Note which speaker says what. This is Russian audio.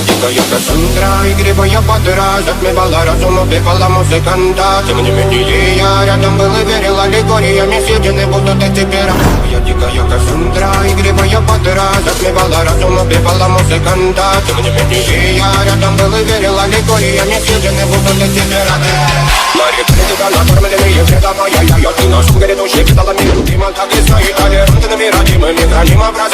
Speaker 1: дикая Кассандра, игривая подра, затмевала разум, убивала музыканта. Тем не менее я рядом был и верил аллегориями, съедены будут эти пера. Я дикая Кассандра, игривая подра, затмевала разум, убивала музыканта. Тем не менее я рядом был и верил аллегориями, съедены будут эти пера. Мария, критика, накормленные предавая я. Ты нашим грядущим стала миру, и так и стоит толерантными, родимыми, храним образ.